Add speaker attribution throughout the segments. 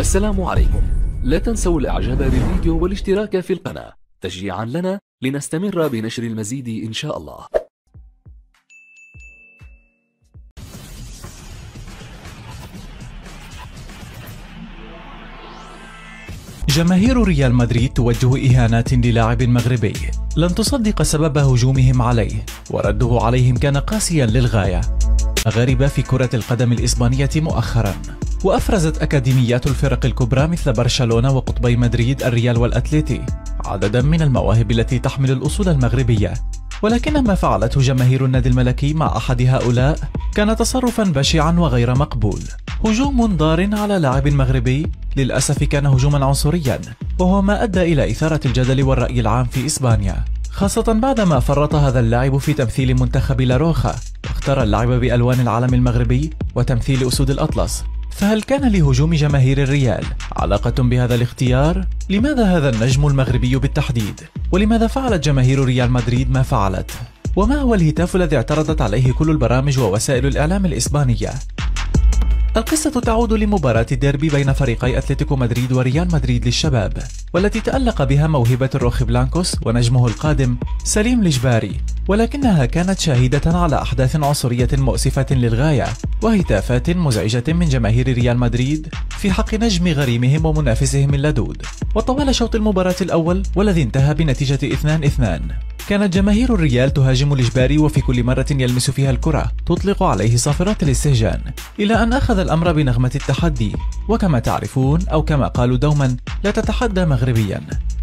Speaker 1: السلام عليكم. لا تنسوا الاعجاب بالفيديو والاشتراك في القناة تشجيعا لنا لنستمر بنشر المزيد إن شاء الله.
Speaker 2: جماهير ريال مدريد توجه إهانات للاعب مغربي لن تصدق سبب هجومهم عليه، ورده عليهم كان قاسيا للغاية. غرب في كرة القدم الإسبانية مؤخرا، وأفرزت أكاديميات الفرق الكبرى مثل برشلونة وقطبي مدريد الريال والأتليتي عددا من المواهب التي تحمل الأصول المغربية، ولكن ما فعلته جماهير النادي الملكي مع أحد هؤلاء كان تصرفا بشعا وغير مقبول. هجوم ضار على لاعب مغربي للأسف كان هجوما عنصريا، وهو ما أدى إلى إثارة الجدل والرأي العام في إسبانيا، خاصة بعدما فرط هذا اللاعب في تمثيل منتخب لاروخا واختار اللعب بألوان العلم المغربي وتمثيل أسود الأطلس. فهل كان لهجوم جماهير الريال علاقة بهذا الاختيار؟ لماذا هذا النجم المغربي بالتحديد؟ ولماذا فعلت جماهير ريال مدريد ما فعلت؟ وما هو الهتاف الذي اعترضت عليه كل البرامج ووسائل الإعلام الإسبانية؟ القصة تعود لمباراة الديربي بين فريقي أتلتيكو مدريد وريال مدريد للشباب، والتي تألق بها موهبة الروخ بلانكوس ونجمه القادم سليم الجباري، ولكنها كانت شاهدة على أحداث عنصرية مؤسفة للغاية وهتافات مزعجة من جماهير ريال مدريد في حق نجم غريمهم ومنافسهم اللدود. وطوال شوط المباراة الأول والذي انتهى بنتيجة 2-2 كانت جماهير الريال تهاجم الإجباري، وفي كل مرة يلمس فيها الكرة تطلق عليه صافرات الاستهجان، إلى أن أخذ الأمر بنغمة التحدي. وكما تعرفون أو كما قالوا دوما، لا تتحدى مغربيا.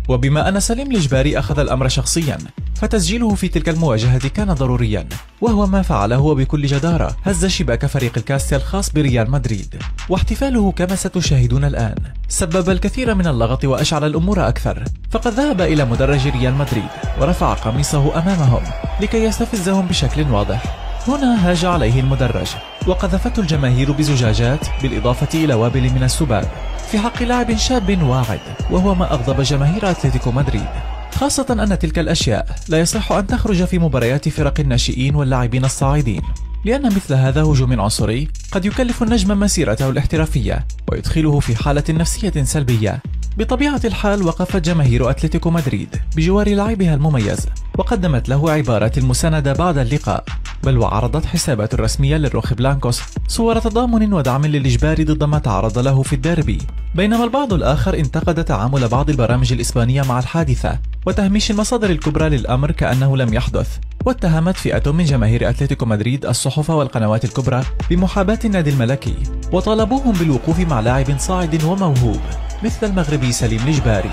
Speaker 2: وبما أن سليم الإجباري أخذ الأمر شخصيا، فتسجيله في تلك المواجهة كان ضروريا، وهو ما فعله. وبكل جدارة هز شباك فريق الكاستيا الخاص بريال مدريد، واحتفاله كما ستشاهدون الآن سبب الكثير من اللغط وأشعل الأمور أكثر، فقد ذهب إلى مدرج ريال مدريد ورفع قميصه أمامهم لكي يستفزهم بشكل واضح. هنا هاج عليه المدرج وقذفته الجماهير بزجاجات، بالإضافة إلى وابل من السباب في حق لاعب شاب واعد، وهو ما أغضب جماهير أتلتيكو مدريد، خاصة أن تلك الأشياء لا يصح أن تخرج في مباريات فرق الناشئين واللاعبين الصاعدين، لأن مثل هذا هجوم عنصري قد يكلف النجم مسيرته الاحترافية ويدخله في حالة نفسية سلبية. بطبيعة الحال وقفت جماهير أتلتيكو مدريد بجوار لاعبها المميز، وقدمت له عبارات مساندة بعد اللقاء، بل وعرضت حسابات رسمية للروخ بلانكوس صور تضامن ودعم للإجباري ضد ما تعرض له في الديربي. بينما البعض الآخر انتقد تعامل بعض البرامج الإسبانية مع الحادثة وتهميش المصادر الكبرى للأمر كأنه لم يحدث، واتهمت فئة من جماهير أتلتيكو مدريد الصحف والقنوات الكبرى بمحاباة النادي الملكي، وطالبوهم بالوقوف مع لاعب صاعد وموهوب مثل المغربي سليم الجباري.